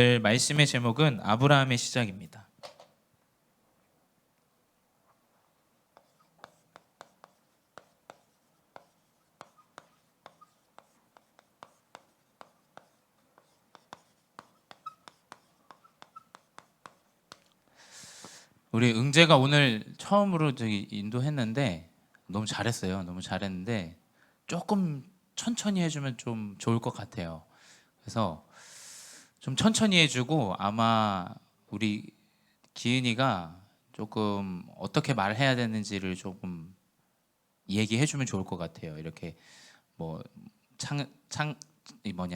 오늘 말씀의 제목은 아브라함의 시작입니다. 우리 응재가 오늘 처음으로 저기 인도했는데 너무 잘했어요. 너무 잘했는데 조금 천천히 해주면 좀 좋을 것 같아요. 그래서 좀 천천히 해주고 아마 우리 기은이가 조금 어떻게 말해야 되는지를 조금 얘기해주면 좋을 것 같아요. 이렇게 뭐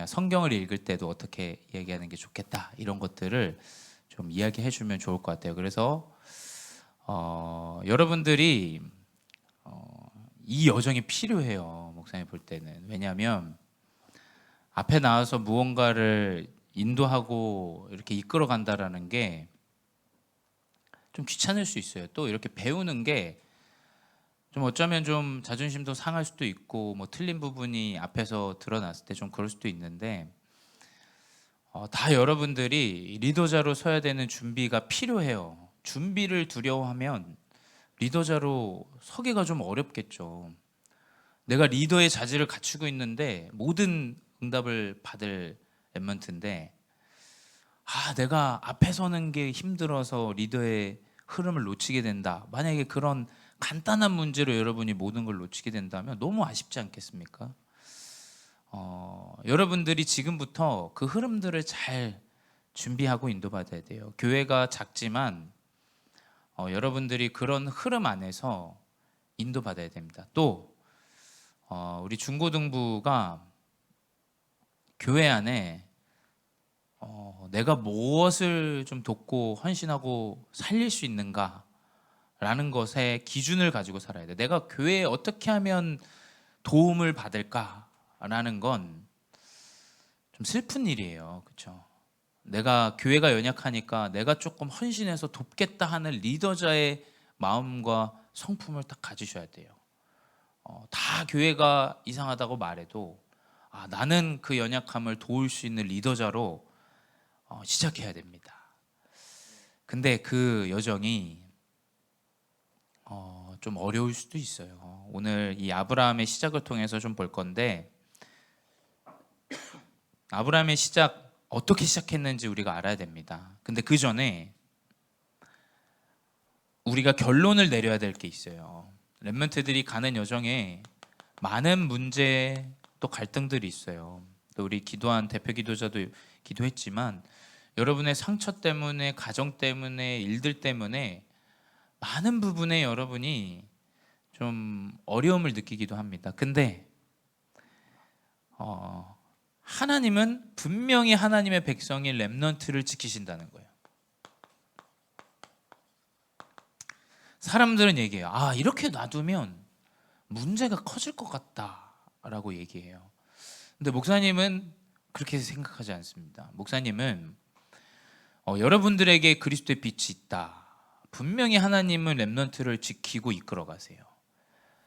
성경을 읽을 때도 어떻게 얘기하는 게 좋겠다 이런 것들을 좀 이야기해주면 좋을 것 같아요. 그래서 여러분들이 이 여정이 필요해요. 목사님 볼 때는. 왜냐하면 앞에 나와서 무언가를 인도하고 이렇게 이끌어 간다라는 게 좀 귀찮을 수 있어요. 또 이렇게 배우는 게 좀 어쩌면 좀 자존심도 상할 수도 있고 뭐 틀린 부분이 앞에서 드러났을 때 좀 그럴 수도 있는데 다 여러분들이 리더자로 서야 되는 준비가 필요해요. 준비를 두려워하면 리더자로 서기가 좀 어렵겠죠. 내가 리더의 자질을 갖추고 있는데 모든 응답을 받을 랩먼트인데 내가 앞에 서는 게 힘들어서 리더의 흐름을 놓치게 된다. 만약에 그런 간단한 문제로 여러분이 모든 걸 놓치게 된다면 너무 아쉽지 않겠습니까? 여러분들이 지금부터 그 흐름들을 잘 준비하고 인도받아야 돼요. 교회가 작지만 여러분들이 그런 흐름 안에서 인도받아야 됩니다. 또 우리 중고등부가 교회 안에 내가 무엇을 좀 돕고 헌신하고 살릴 수 있는가라는 것에 기준을 가지고 살아야 돼. 내가 교회에 어떻게 하면 도움을 받을까라는 건 좀 슬픈 일이에요. 그렇죠? 내가 교회가 연약하니까 내가 조금 헌신해서 돕겠다 하는 리더자의 마음과 성품을 딱 가지셔야 돼요. 다 교회가 이상하다고 말해도 나는 그 연약함을 도울 수 있는 리더자로 시작해야 됩니다. 근데 그 여정이 좀 어려울 수도 있어요. 오늘 이 아브라함의 시작을 통해서 좀 볼 건데 아브라함의 시작 어떻게 시작했는지 우리가 알아야 됩니다. 근데 그 전에 우리가 결론을 내려야 될 게 있어요. 렘넌트들이 가는 여정에 많은 문제 또 갈등들이 있어요. 또 우리 기도한 대표 기도자도 기도했지만 여러분의 상처 때문에 가정 때문에 일들 때문에 많은 부분에 여러분이 좀 어려움을 느끼기도 합니다. 근데 하나님은 분명히 하나님의 백성인 렘넌트를 지키신다는 거예요. 사람들은 얘기해요. 이렇게 놔두면 문제가 커질 것 같다라고 얘기해요. 근데 목사님은 그렇게 생각하지 않습니다. 목사님은 여러분들에게 그리스도의 빛이 있다. 분명히 하나님은 렘넌트를 지키고 이끌어 가세요.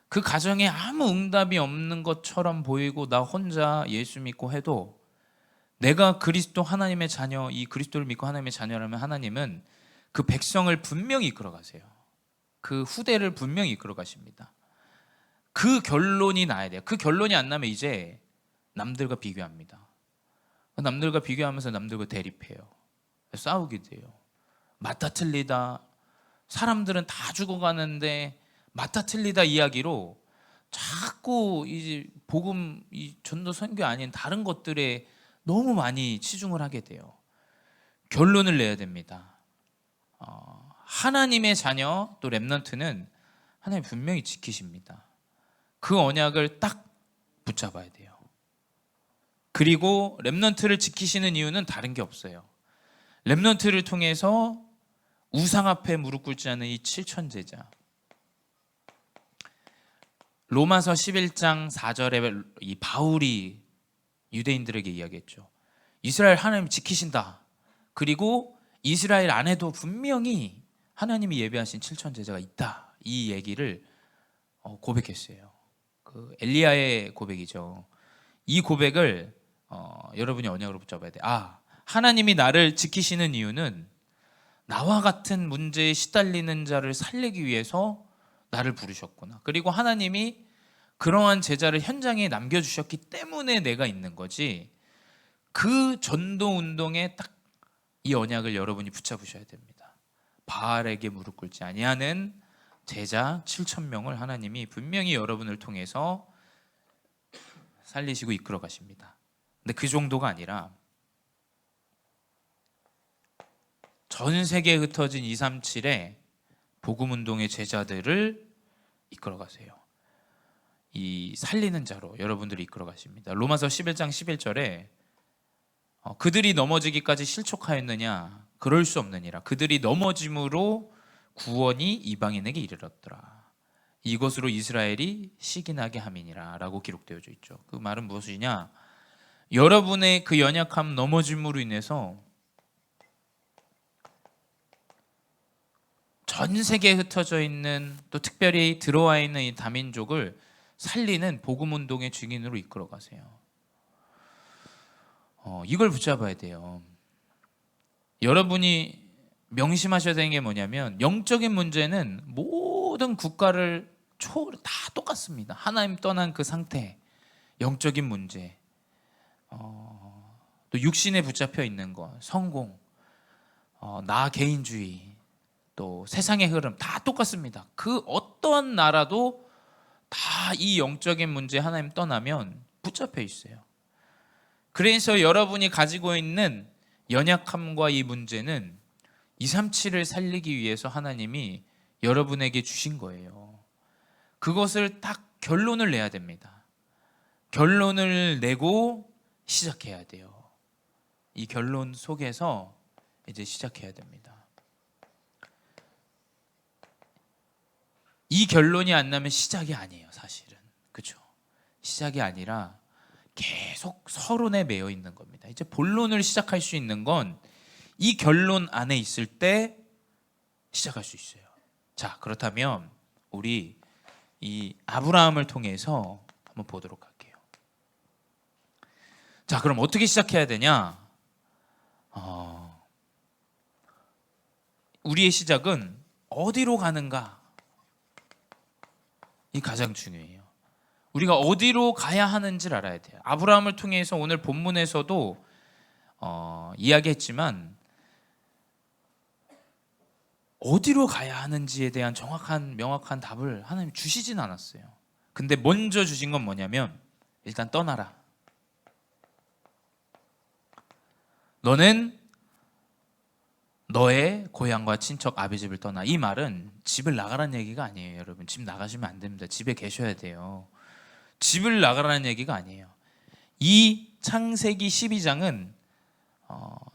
그 가정에 아무 응답이 없는 것처럼 보이고 나 혼자 예수 믿고 해도 내가 그리스도 하나님의 자녀, 이 그리스도를 믿고 하나님의 자녀라면 하나님은 그 백성을 분명히 이끌어 가세요. 그 후대를 분명히 이끌어 가십니다. 그 결론이 나야 돼요. 그 결론이 안 나면 이제 남들과 비교합니다. 남들과 비교하면서 남들과 대립해요. 싸우게 돼요. 맞다 틀리다. 사람들은 다 죽어가는데 맞다 틀리다 이야기로 자꾸 이 복음, 이 전도 선교 아닌 다른 것들에 너무 많이 치중을 하게 돼요. 결론을 내야 됩니다. 하나님의 자녀 또 렘넌트는 하나님 분명히 지키십니다. 그 언약을 딱 붙잡아야 돼요. 그리고 렘넌트를 지키시는 이유는 다른 게 없어요. 렘넌트를 통해서 우상 앞에 무릎 꿇지 않은 이 7천 제자. 로마서 11장 4절에 이 바울이 유대인들에게 이야기했죠. 이스라엘 하나님 지키신다. 그리고 이스라엘 안에도 분명히 하나님이 예배하신 7천 제자가 있다. 이 얘기를 고백했어요. 그 엘리야의 고백이죠. 이 고백을 여러분이 언약으로 붙잡아야 돼. 하나님이 나를 지키시는 이유는 나와 같은 문제에 시달리는 자를 살리기 위해서 나를 부르셨구나. 그리고 하나님이 그러한 제자를 현장에 남겨주셨기 때문에 내가 있는 거지. 그 전도 운동에 딱 이 언약을 여러분이 붙잡으셔야 됩니다. 바알에게 무릎 꿇지 아니하는 제자 7,000명을 하나님이 분명히 여러분을 통해서 살리시고 이끌어 가십니다. 근데 그 정도가 아니라 전 세계에 흩어진 237의 복음운동의 제자들을 이끌어 가세요. 이 살리는 자로 여러분들이 이끌어 가십니다. 로마서 11장 11절에 그들이 넘어지기까지 실족하였느냐? 그럴 수 없느니라. 그들이 넘어짐으로 구원이 이방인에게 이르렀더라. 이것으로 이스라엘이 시기나게 함이니라 라고 기록되어져 있죠. 그 말은 무엇이냐? 여러분의 그 연약함, 넘어짐으로 인해서 전 세계에 흩어져 있는, 또 특별히 들어와 있는 이 다민족을 살리는 복음운동의 증인으로 이끌어 가세요. 이걸 붙잡아야 돼요. 여러분이 명심하셔야 되는 게 뭐냐면, 영적인 문제는 모든 국가를 다 똑같습니다. 하나님 떠난 그 상태, 영적인 문제, 또 육신에 붙잡혀 있는 것, 성공, 나 개인주의, 또 세상의 흐름 다 똑같습니다. 그 어떠한 나라도 다 이 영적인 문제 하나님 떠나면 붙잡혀 있어요. 그래서 여러분이 가지고 있는 연약함과 이 문제는 237을 살리기 위해서 하나님이 여러분에게 주신 거예요. 그것을 딱 결론을 내야 됩니다. 결론을 내고 시작해야 돼요. 이 결론 속에서 이제 시작해야 됩니다. 이 결론이 안 나면 시작이 아니에요, 사실은. 그렇죠? 시작이 아니라 계속 서론에 매여 있는 겁니다. 이제 본론을 시작할 수 있는 건 이 결론 안에 있을 때 시작할 수 있어요. 자, 그렇다면 우리 이 아브라함을 통해서 한번 보도록 할게요. 자, 그럼 어떻게 시작해야 되냐? 우리의 시작은 어디로 가는가? 이 가장 중요해요. 우리가 어디로 가야 하는지를 알아야 돼요. 아브라함을 통해서 오늘 본문에서도 이야기했지만 어디로 가야 하는지에 대한 명확한 답을 하나님 주시진 않았어요. 근데 먼저 주신 건 뭐냐면, 일단 떠나라. 너는 너의 고향과 친척 아비 집을 떠나. 이 말은 집을 나가라는 얘기가 아니에요. 여러분, 집 나가시면 안 됩니다. 집에 계셔야 돼요. 집을 나가라는 얘기가 아니에요. 이 창세기 12장은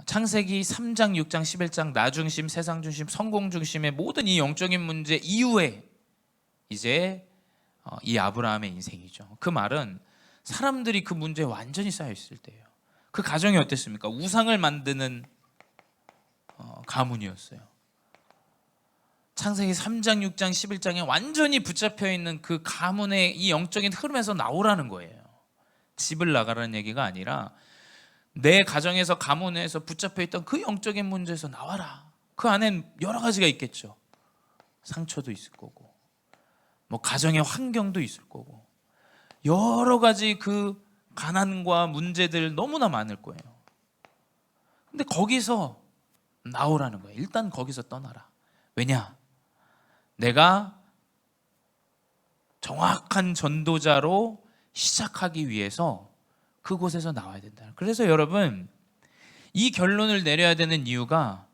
창세기 3장, 6장, 11장 나중심, 세상중심, 성공중심의 모든 이 영적인 문제 이후에 이제 이 아브라함의 인생이죠. 그 말은 사람들이 그 문제에 완전히 쌓여 있을 때예요. 그 가정이 어땠습니까? 우상을 만드는 가문이었어요. 창세기 3장, 6장, 11장에 완전히 붙잡혀 있는 그 가문의 이 영적인 흐름에서 나오라는 거예요. 집을 나가라는 얘기가 아니라 내 가정에서, 가문에서 붙잡혀 있던 그 영적인 문제에서 나와라. 그 안엔 여러 가지가 있겠죠. 상처도 있을 거고, 뭐 가정의 환경도 있을 거고, 여러 가지 그 가난과 문제들 너무나 많을 거예요. 근데 거기서 나오라는 거예요. 일단 거기서 떠나라. 왜냐? 내가 정확한 전도자로 시작하기 위해서 그곳에서 나와야 된다. 그래서 여러분, 이 결론을 내려야 되는 이유가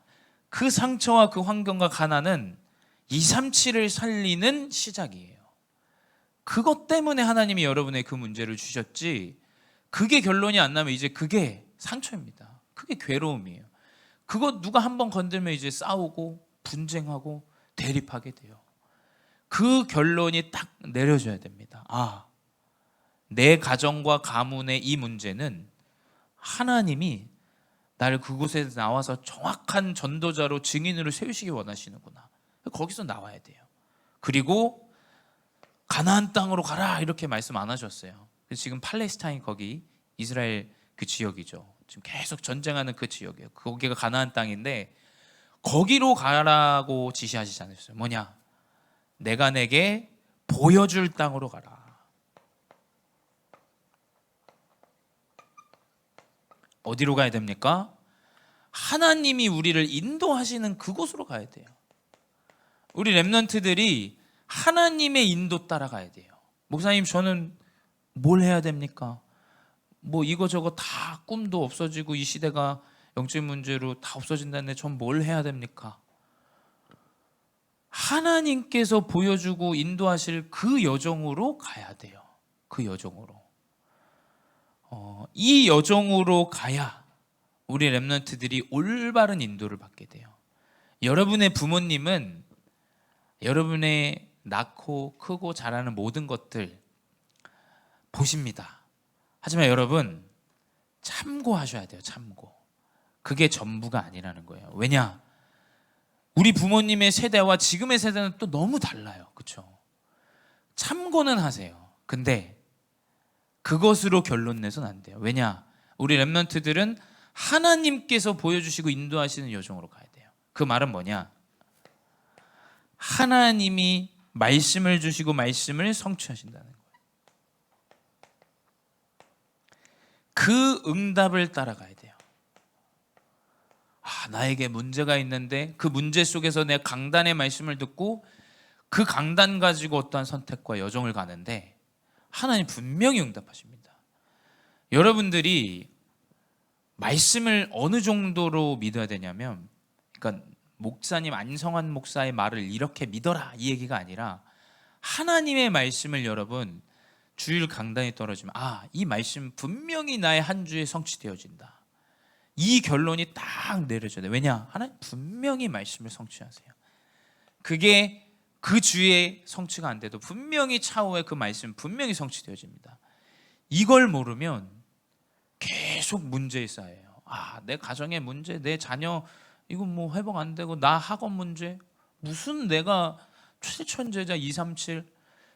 그 상처와 그 환경과 가난은 237을 살리는 시작이에요. 그것 때문에 하나님이 여러분의 그 문제를 주셨지, 그게 결론이 안 나면 이제 그게 상처입니다. 그게 괴로움이에요. 그거 누가 한번 건들면 이제 싸우고 분쟁하고 대립하게 돼요. 그 결론이 딱 내려져야 됩니다. 내 가정과 가문의 이 문제는 하나님이 나를 그곳에 나와서 정확한 전도자로, 증인으로 세우시기 원하시는구나. 거기서 나와야 돼요. 그리고 가나안 땅으로 가라 이렇게 말씀 안 하셨어요. 지금 팔레스타인, 거기 이스라엘 그 지역이죠. 지금 계속 전쟁하는 그 지역이에요. 거기가 가나안 땅인데 거기로 가라고 지시하시지 않으셨어요. 뭐냐? 내가 내게 보여줄 땅으로 가라. 어디로 가야 됩니까? 하나님이 우리를 인도하시는 그곳으로 가야 돼요. 우리 렘넌트들이 하나님의 인도 따라가야 돼요. 목사님, 저는 뭘 해야 됩니까? 뭐 이거저거 다 꿈도 없어지고 이 시대가 영적 문제로 다 없어진다는데 전 뭘 해야 됩니까? 하나님께서 보여주고 인도하실 그 여정으로 가야 돼요. 그 여정으로. 이 여정으로 가야 우리 렘넌트들이 올바른 인도를 받게 돼요. 여러분의 부모님은 여러분의 낳고 크고 자라는 모든 것들 보십니다. 하지만 여러분 참고하셔야 돼요. 참고. 그게 전부가 아니라는 거예요. 왜냐? 우리 부모님의 세대와 지금의 세대는 또 너무 달라요. 그렇죠? 참고는 하세요. 근데 그것으로 결론 내서는 안 돼요. 왜냐? 우리 렘넌트들은 하나님께서 보여주시고 인도하시는 여정으로 가야 돼요. 그 말은 뭐냐? 하나님이 말씀을 주시고 말씀을 성취하신다는 거예요. 그 응답을 따라가야 돼요. 나에게 문제가 있는데 그 문제 속에서 내 강단의 말씀을 듣고 그 강단 가지고 어떠한 선택과 여정을 가는데 하나님 분명히 응답하십니다. 여러분들이 말씀을 어느 정도로 믿어야 되냐면, 그러니까 목사님 안성환 목사의 말을 이렇게 믿어라 이 얘기가 아니라 하나님의 말씀을 여러분 주일 강단이 떨어지면 이 말씀 분명히 나의 한 주에 성취되어진다. 이 결론이 딱 내려져야 돼요. 왜냐? 하나님 분명히 말씀을 성취하세요. 그게 그 주에 성취가 안 돼도 분명히 차후에 그 말씀 분명히 성취되어집니다. 이걸 모르면 계속 문제에 쌓여요. 내 가정의 문제, 내 자녀 이거 뭐 회복 안 되고 나 학업 문제, 무슨 내가 최천재자 237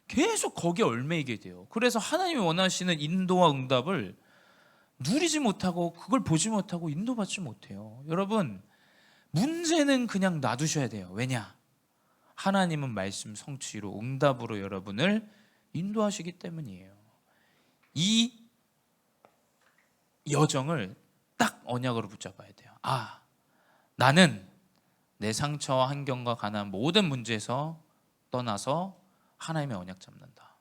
계속 거기에 얽매이게 돼요. 그래서 하나님이 원하시는 인도와 응답을 누리지 못하고 그걸 보지 못하고 인도받지 못해요. 여러분 문제는 그냥 놔두셔야 돼요. 왜냐? 하나님은 말씀 성취로 응답으로 여러분을 인도하시기 때문이에요. 이 여정을 딱 언약으로 붙잡아야 돼요. 나는 내 상처와 환경과 가난 모든 문제에서 떠나서 하나님의 언약 잡는다.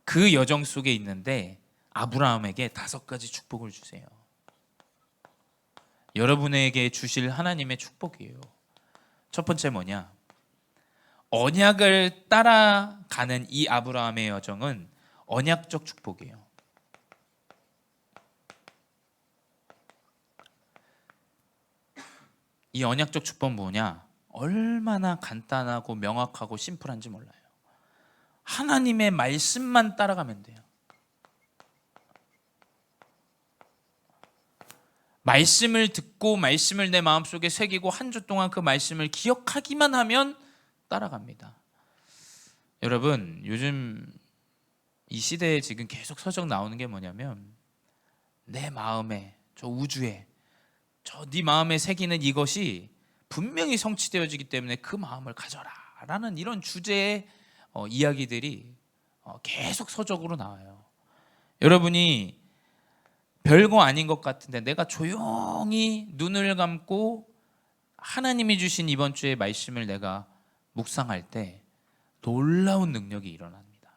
그 여정 속에 있는데 아브라함에게 5가지 축복을 주세요. 여러분에게 주실 하나님의 축복이에요. 첫 번째 뭐냐? 언약을 따라가는 이 아브라함의 여정은 언약적 축복이에요. 이 언약적 축복은 뭐냐? 얼마나 간단하고 명확하고 심플한지 몰라요. 하나님의 말씀만 따라가면 돼요. 말씀을 듣고 말씀을 내 마음속에 새기고 한 주 동안 그 말씀을 기억하기만 하면 따라갑니다. 여러분 요즘 이 시대에 지금 계속 서적 나오는 게 뭐냐면 내 마음에 저 우주에 저 네 마음에 새기는 이것이 분명히 성취되어지기 때문에 그 마음을 가져라 라는 이런 주제의 이야기들이 계속 서적으로 나와요. 여러분이 별거 아닌 것 같은데 내가 조용히 눈을 감고 하나님이 주신 이번 주의 말씀을 내가 묵상할 때 놀라운 능력이 일어납니다.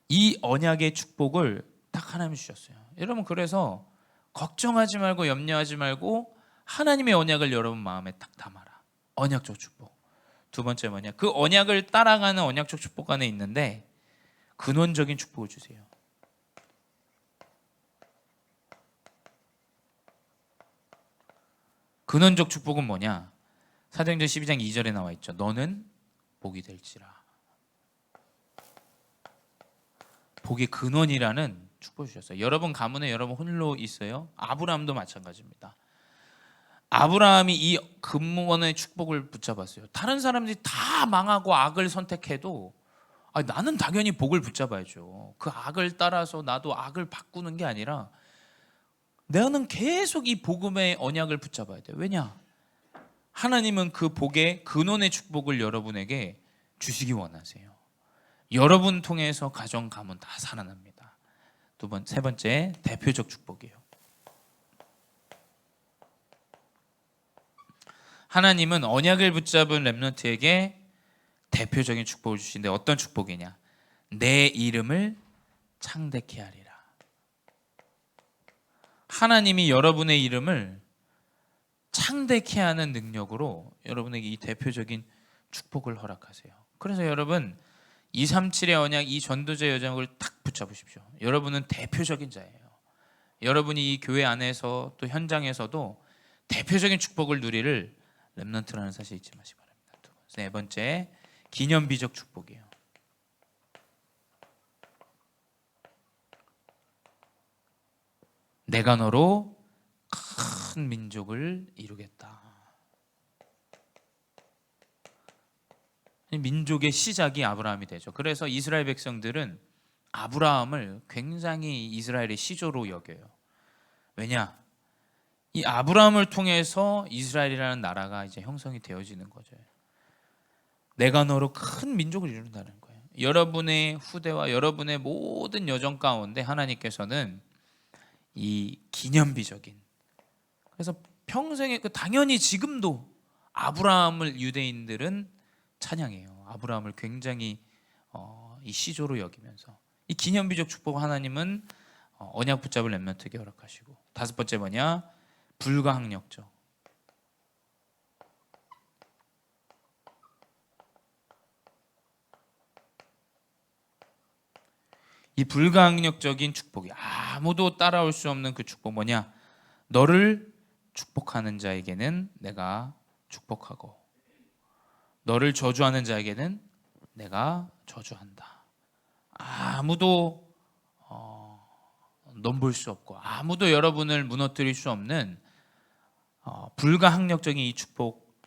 이 언약의 축복을 딱 하나님이 주셨어요. 여러분 그래서 걱정하지 말고 염려하지 말고 하나님의 언약을 여러분 마음에 딱 담아라. 언약적 축복. 두 번째 뭐냐? 그 언약을 따라가는 언약적 축복 안에 있는데 근원적인 축복을 주세요. 근원적 축복은 뭐냐? 사도행전 12장 2절에 나와 있죠. 너는 복이 될지라. 복의 근원이라는 축복을 주셨어요. 여러분 가문에 여러분 홀로 있어요? 아브라함도 마찬가지입니다. 아브라함이 이 근원의 축복을 붙잡았어요. 다른 사람들이 다 망하고 악을 선택해도 나는 당연히 복을 붙잡아야죠. 그 악을 따라서 나도 악을 바꾸는 게 아니라 나는 계속 이 복음의 언약을 붙잡아야 돼요. 왜냐? 하나님은 그 복의 근원의 축복을 여러분에게 주시기 원하세요. 여러분 통해서 가정 가문 다 살아납니다. 세 번째 대표적 축복이에요. 하나님은 언약을 붙잡은 렘넌트에게 대표적인 축복을 주시는데 어떤 축복이냐? 내 이름을 창대케 하리라. 하나님이 여러분의 이름을 창대케 하는 능력으로 여러분에게 이 대표적인 축복을 허락하세요. 그래서 여러분 237의 언약, 이 전도자 여정을 딱 붙잡으십시오. 여러분은 대표적인 자예요. 여러분이 이 교회 안에서 또 현장에서도 대표적인 축복을 누리를 렘넌트라는 사실 잊지 마시기 바랍니다. 네 번째, 기념비적 축복이에요. 내가 너로 큰 민족을 이루겠다. 민족의 시작이 아브라함이 되죠. 그래서 이스라엘 백성들은 아브라함을 굉장히 이스라엘의 시조로 여겨요. 왜냐? 이 아브라함을 통해서 이스라엘이라는 나라가 이제 형성이 되어지는 거죠. 내가 너로 큰 민족을 이룬다는 거예요. 여러분의 후대와 여러분의 모든 여정 가운데 하나님께서는 이 기념비적인, 그래서 평생에 당연히 지금도 아브라함을 유대인들은 찬양해요. 아브라함을 굉장히 이 시조로 여기면서 이 기념비적 축복 하나님은 언약 붙잡을 렘넌트에게 허락하시고, 다섯 번째 뭐냐? 불가항력적. 이 불가항력적인 축복이 아무도 따라올 수 없는 그 축복 뭐냐? 너를 축복하는 자에게는 내가 축복하고 너를 저주하는 자에게는 내가 저주한다. 아무도 넘볼 수 없고 아무도 여러분을 무너뜨릴 수 없는 불가항력적인 이 축복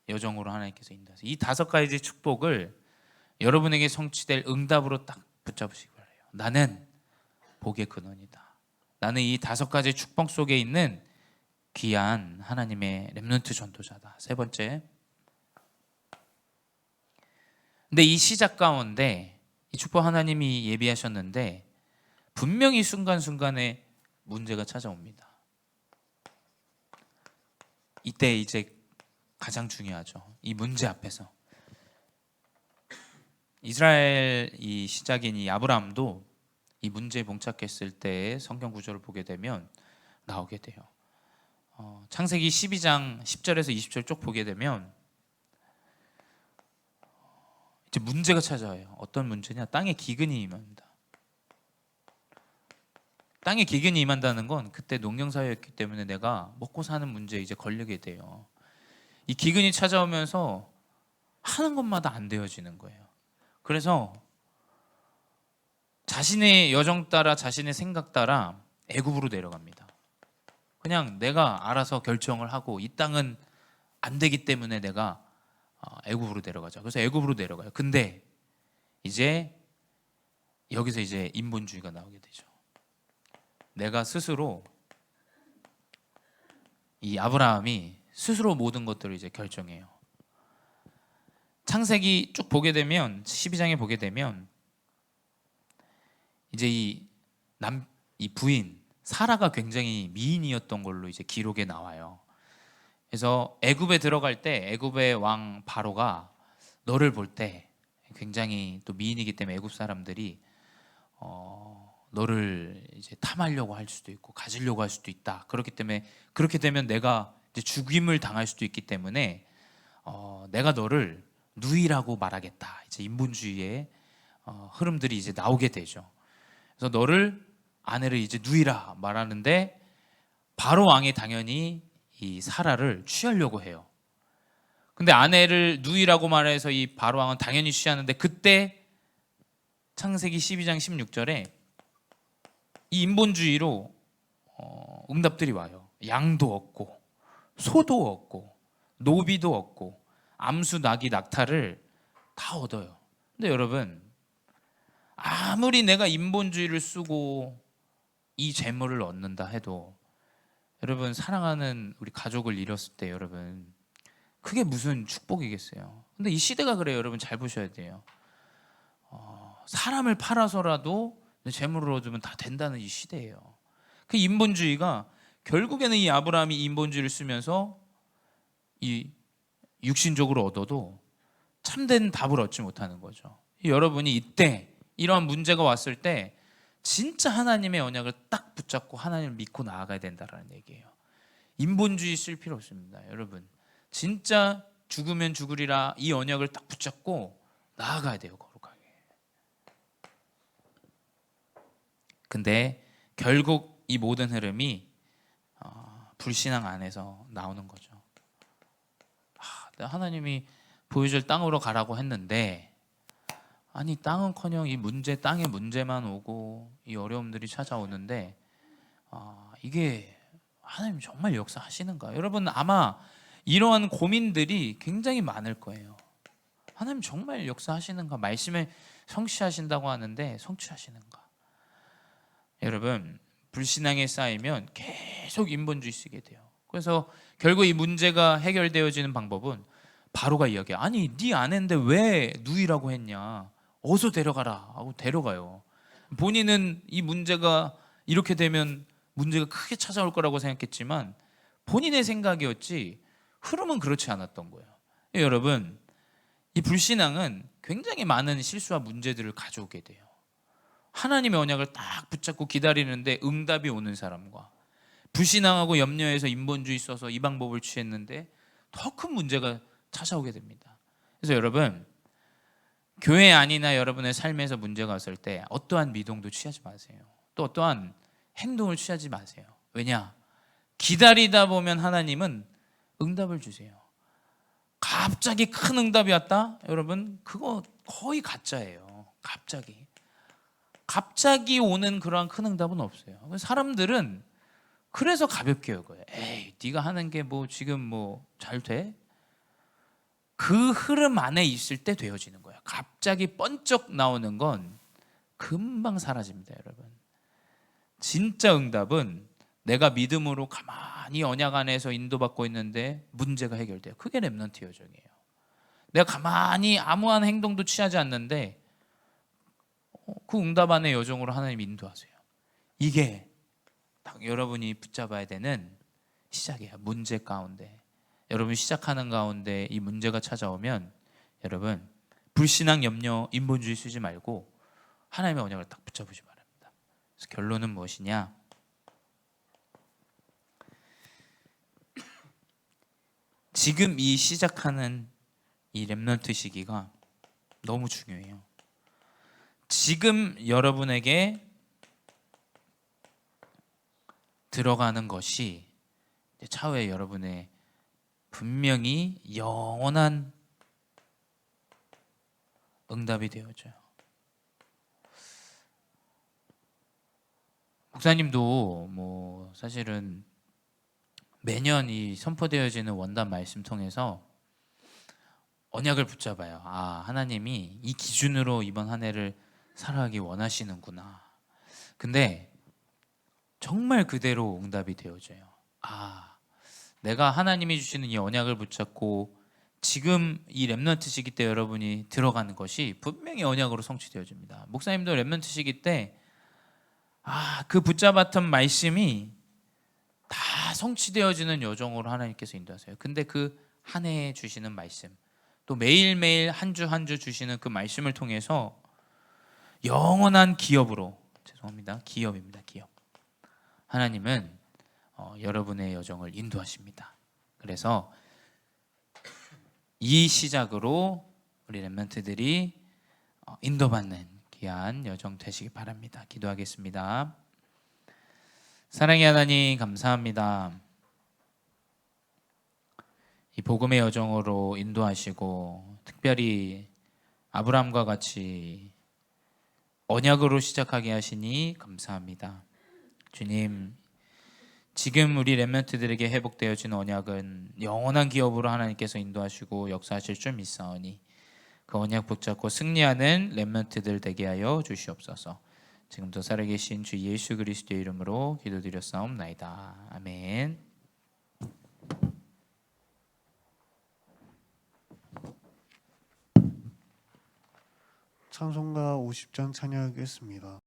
여정으로 하나님께서 인도하세요. 이 다섯 가지 축복을 여러분에게 성취될 응답으로 딱 붙잡으시기 바라요. 나는 복의 근원이다. 나는 이 다섯 가지 축복 속에 있는 귀한 하나님의 렘넌트 전도자다. 세 번째, 근데 이 시작 가운데 이 축복 하나님이 예비하셨는데 분명히 순간순간에 문제가 찾아옵니다. 이때 이제 가장 중요하죠. 이 문제 앞에서 이스라엘 이 시작인 이 아브라함도 이 문제에 봉착했을 때의 성경 구절을 보게 되면 나오게 돼요. 창세기 12장 10절에서 20절 쭉 보게 되면 이제 문제가 찾아와요. 어떤 문제냐? 땅에 기근이 임합니다. 땅에 기근이 임한다는 건 그때 농경사회였기 때문에 내가 먹고 사는 문제에 이제 걸리게 돼요. 이 기근이 찾아오면서 하는 것마다 안 되어지는 거예요. 그래서 자신의 여정 따라 자신의 생각 따라 애굽으로 내려갑니다. 그냥 내가 알아서 결정을 하고 이 땅은 안 되기 때문에 내가 애굽으로 내려가자. 그래서 애굽으로 내려가요. 근데 이제 여기서 이제 인본주의가 나오게 되죠. 내가 스스로 이 아브라함이 스스로 모든 것들을 이제 결정해요. 창세기 쭉 보게 되면 12장에 보게 되면 이제 이 부인 사라가 굉장히 미인이었던 걸로 이제 기록에 나와요. 그래서 애굽에 들어갈 때 애굽의 왕 바로가 너를 볼 때 굉장히 또 미인이기 때문에 애굽 사람들이 너를 이제 탐하려고 할 수도 있고 가지려고 할 수도 있다. 그렇기 때문에 그렇게 되면 내가 이제 죽임을 당할 수도 있기 때문에 내가 너를 누이라고 말하겠다. 이제 인본주의의 흐름들이 이제 나오게 되죠. 그래서 너를 아내를 이제 누이라 말하는데 바로 왕이 당연히 이 사라를 취하려고 해요. 근데 아내를 누이라고 말해서 이 바로 왕은 당연히 취하는데 그때 창세기 12장 16절에 이 인본주의로 응답들이 와요. 양도 얻고 소도 얻고 노비도 얻고 암수, 낙이, 낙타를 다 얻어요. 근데 여러분 아무리 내가 인본주의를 쓰고 이 재물을 얻는다 해도 여러분, 사랑하는 우리 가족을 잃었을 때 여러분, 그게 무슨 축복이겠어요. 근데 이 시대가 그래요. 여러분 잘 보셔야 돼요. 사람을 팔아서라도 재물을 얻으면 다 된다는 이 시대예요. 그 인본주의가 결국에는 이 아브라함이 인본주의를 쓰면서 이 육신적으로 얻어도 참된 답을 얻지 못하는 거죠. 여러분이 이때 이러한 문제가 왔을 때 진짜 하나님의 언약을 딱 붙잡고 하나님을 믿고 나아가야 된다는 얘기예요. 인본주의 쓸 필요 없습니다. 여러분 진짜 죽으면 죽으리라 이 언약을 딱 붙잡고 나아가야 돼요. 거룩하게. 근데 결국 이 모든 흐름이 불신앙 안에서 나오는 거죠. 하나님이 보여줄 땅으로 가라고 했는데, 아니 땅은커녕 이 문제, 땅에 문제만 오고 이 어려움들이 찾아오는데 이게 하나님 정말 역사하시는가? 여러분 아마 이러한 고민들이 굉장히 많을 거예요. 하나님 정말 역사하시는가? 말씀에 성취하신다고 하는데 성취하시는가? 여러분 불신앙에 쌓이면 계속 인본주의 쓰게 돼요. 그래서 결국 이 문제가 해결되어지는 방법은 바로가 이야기야. 아니 네 아내인데 왜 누이라고 했냐? 어서 데려가라 하고 데려가요. 본인은 이 문제가 이렇게 되면 문제가 크게 찾아올 거라고 생각했지만 본인의 생각이었지 흐름은 그렇지 않았던 거예요. 여러분 이 불신앙은 굉장히 많은 실수와 문제들을 가져오게 돼요. 하나님의 언약을 딱 붙잡고 기다리는데 응답이 오는 사람과 불신앙하고 염려해서 인본주의 써서 이 방법을 취했는데 더 큰 문제가 찾아오게 됩니다. 그래서 여러분 교회 안이나 여러분의 삶에서 문제가 왔을 때 어떠한 미동도 취하지 마세요. 또 어떠한 행동을 취하지 마세요. 왜냐? 기다리다 보면 하나님은 응답을 주세요. 갑자기 큰 응답이 왔다? 여러분 그거 거의 가짜예요. 갑자기 오는 그러한 큰 응답은 없어요. 사람들은 그래서 가볍게 여겨요. 에이 네가 하는 게 뭐 지금 뭐 잘 돼? 그 흐름 안에 있을 때 되어지는 거예요. 갑자기 번쩍 나오는 건 금방 사라집니다. 여러분 진짜 응답은 내가 믿음으로 가만히 언약 안에서 인도받고 있는데 문제가 해결돼요. 그게 렘넌트 여정이에요. 내가 가만히 아무한 행동도 취하지 않는데 그 응답 안의 여정으로 하나님 인도하세요. 이게 딱 여러분이 붙잡아야 되는 시작이에요. 문제 가운데 여러분 시작하는 가운데 이 문제가 찾아오면 여러분 불신앙, 염려, 인본주의 쓰지 말고 하나님의 언약을 딱 붙잡으시 바랍니다. 그래서 결론은 무엇이냐? 지금 이 시작하는 이 렘넌트 시기가 너무 중요해요. 지금 여러분에게 들어가는 것이 차후에 여러분의 분명히 영원한 응답이 되어져요. 목사님도 뭐 사실은 매년 이 선포되어지는 원단 말씀 통해서 언약을 붙잡아요. 아, 하나님이 이 기준으로 이번 한 해를 살아가기 원하시는구나. 근데 정말 그대로 응답이 되어져요. 아, 내가 하나님이 주시는 이 언약을 붙잡고 지금 이 렘넌트 시기 때 여러분이 들어가는 것이 분명히 언약으로 성취되어집니다. 목사님도 렘넌트 시기 때 그 붙잡았던 말씀이 다 성취되어지는 여정으로 하나님께서 인도하세요. 근데 그 한 해에 주시는 말씀, 또 매일매일 한 주 한 주 주시는 그 말씀을 통해서 영원한 기업으로, 죄송합니다, 기업입니다. 기업. 하나님은 여러분의 여정을 인도하십니다. 그래서 이 시작으로 우리 렘넌트들이 인도받는 귀한 여정 되시기 바랍니다. 기도하겠습니다. 사랑의 하나님 감사합니다. 이 복음의 여정으로 인도하시고 특별히 아브라함과 같이 언약으로 시작하게 하시니 감사합니다. 주님, 지금 우리 렘넌트들에게 회복되어진 언약은 영원한 기업으로 하나님께서 인도하시고 역사하실 줄 믿사오니 그 언약 붙잡고 승리하는 렘넌트들 되게 하여 주시옵소서. 지금도 살아계신 주 예수 그리스도의 이름으로 기도드렸사옵나이다. 아멘. 찬송가 50장 찬양하겠습니다.